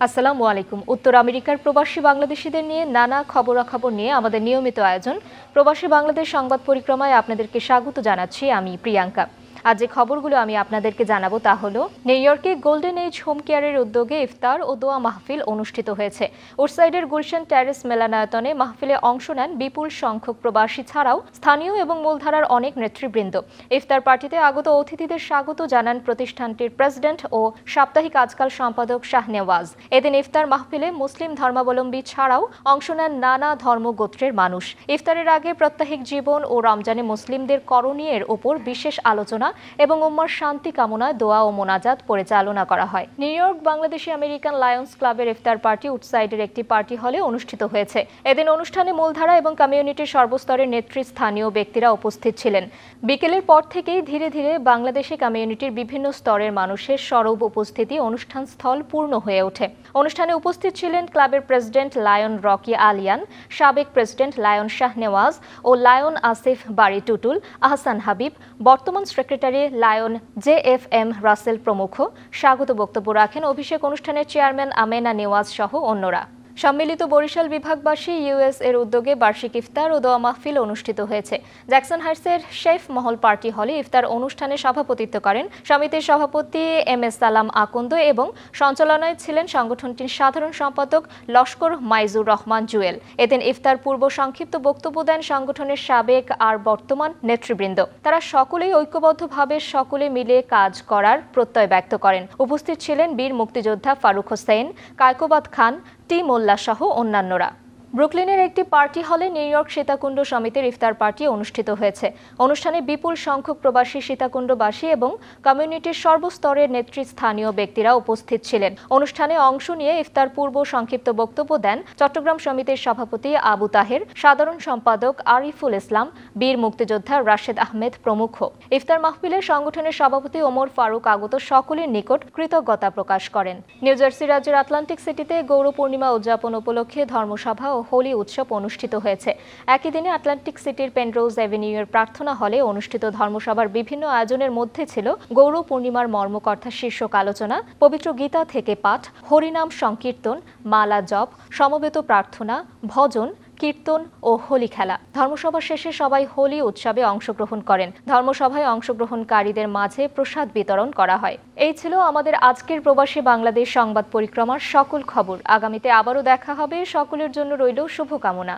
আসসালামু আলাইকুম। উত্তর আমেরিকার প্রবাসী বাংলাদেশিদের নিয়ে নানা খবরাখবর নিয়ে আমাদের নিয়মিত আয়োজন প্রবাসী বাংলাদেশ সংবাদ পরিক্রমায় আপনাদেরকে স্বাগত জানাচ্ছি আমি প্রিয়াঙ্কা। আজ যে খবরগুলো আমি আপনাদেরকে জানাবো তা হলো, নিউ ইয়র্কে গোল্ডেন এজ হোম কেয়ারের উদ্যোগে ইফতার ও দোয়া মাহফিল অনুষ্ঠিত হয়েছে। উডসাইডের গুলশান টেরেস মেলানায়তনে মাহফিলে অংশ নেন বিপুল সংখ্যক প্রবাসী ছাড়াও স্থানীয় এবং মূলধারার অনেক নেতৃবৃন্দ। ইফতার পার্টিতে আগত অতিথিদের স্বাগত জানান প্রতিষ্ঠানটির প্রেসিডেন্ট ও সাপ্তাহিক আজকাল সম্পাদক শাহনেওয়াজ। এদিন ইফতার মাহফিলে মুসলিম ধর্মাবলম্বী ছাড়াও অংশ নেন নানা ধর্মগোত্রের মানুষ। ইফতারের আগে প্রাত্যহিক জীবন ও রমজানে মুসলিমদের করণীয়ের ওপর বিশেষ আলোচনা এবং উম্মার শান্তি কামনায় দোয়া ও মোনাজাত পরিচালনা করা হয়। New York Bangladeshi American Lions ক্লাবের ইফতার পার্টি উডসাইডের একটি পার্টি হলে অনুষ্ঠিত হয়েছে। এদিন অনুষ্ঠানে মূলধারা এবং কমিউনিটির সর্বস্তরের নেতৃস্থানীয় ব্যক্তিরা উপস্থিত ছিলেন। বিকেলের পর থেকেই ধীরে ধীরে বাংলাদেশি কমিউনিটির বিভিন্ন স্তরের মানুষের সরব উপস্থিতি অনুষ্ঠান স্থল পূর্ণ হয়ে ওঠে। অনুষ্ঠানে উপস্থিত ছিলেন ক্লাবের প্রেসিডেন্ট লায়ন রকি আলিয়ান, সাবেক প্রেসিডেন্ট লায়ন শাহনেওয়াজ ও লায়ন আসিফ বারি টুটুল, আহসান হাবিব, বর্তমান সেক্রেটারি লায়ন JFM রাসেল প্রমুখ। স্বাগত বক্তব্য রাখেন অভিষেক অনুষ্ঠানের চেয়ারম্যান আমেনা নেওয়াজ সহ অন্যরা। সম্মিলিত বরিশাল বিভাগবাসী US এর উদ্যোগে বার্ষিক ইফতার ও দোয়া মাহফিল অনুষ্ঠিত হয়েছে। জ্যাকসন হাইটসের শেফ মহল পার্টি হলে ইফতার অনুষ্ঠানে সভাপতিত্ব করেন সমিতির সভাপতি MS সালাম আকন্দ এবং সঞ্চালনায় ছিলেন সংগঠনটির সাধারণ সম্পাদক লস্কর মাইজুর রহমান জুয়েল। এদিন ইফতার পূর্ব সংক্ষিপ্ত বক্তব্য দেন সংগঠনের সাবেক আর বর্তমান নেতৃবৃন্দ। তারা সকলেই ঐক্যবদ্ধভাবে সকলে মিলে কাজ করার প্রত্যয় ব্যক্ত করেন। উপস্থিত ছিলেন বীর মুক্তিযোদ্ধা ফারুক হোসেন, কায়কোবাদ খান, টি মোল্লা সহ অন্যান্যরা। ব্রুকলিনের একটি পার্টি হলে নিউ ইয়র্ক সীতাকুণ্ড সমিতির ইফতার পার্টি অনুষ্ঠিত হয়েছে। অনুষ্ঠানে বিপুল সংখ্যক প্রবাসী সীতাকুণ্ডবাসী এবং কমিউনিটির সর্বস্তরের নেতৃস্থানীয় ব্যক্তিরা উপস্থিত ছিলেন। অনুষ্ঠানে অংশ নিয়ে ইফতার পূর্ব সংক্ষিপ্ত বক্তব্য দেন চট্টগ্রাম সমিতির সভাপতি আবু তাহের, সাধারণ সম্পাদক আরিফুল ইসলাম, বীর মুক্তিযোদ্ধা রাশেদ আহমেদ প্রমুখ। ইফতার মাহফিলে সংগঠনের সভাপতি ওমর ফারুক আগত সকলের নিকট কৃতজ্ঞতা প্রকাশ করেন। নিউ জার্সি রাজ্যের আটলান্টিক সিটিতে গৌর পূর্ণিমা উদযাপন উপলক্ষে ধর্মসভা ও হোলি উৎসব অনুষ্ঠিত হয়েছে। একই দিনে আটলান্টিক সিটির পেনরোজ অ্যাভিনিউয়ের প্রার্থনা হলে অনুষ্ঠিত ধর্মসভার বিভিন্ন আয়োজনের মধ্যে ছিল গৌর পূর্ণিমার মর্মকথা শীর্ষক আলোচনা, পবিত্র গীতা থেকে পাঠ, হরিনাম সংকীর্তন, মালা জপ, সমবেত প্রার্থনা, ভজন, কীর্তন ও হোলি খেলা। ধর্মসভা শেষে সবাই হোলি উৎসবে অংশগ্রহণ করেন। ধর্মসভায় অংশগ্রহণকারীদের মাঝে প্রসাদ বিতরণ করা হয়। এই ছিল আমাদের আজকের প্রবাসী বাংলাদেশ সংবাদ পরিক্রমার সকল খবর। আগামীতে আবারও দেখা হবে। সকলের জন্য রইল শুভকামনা।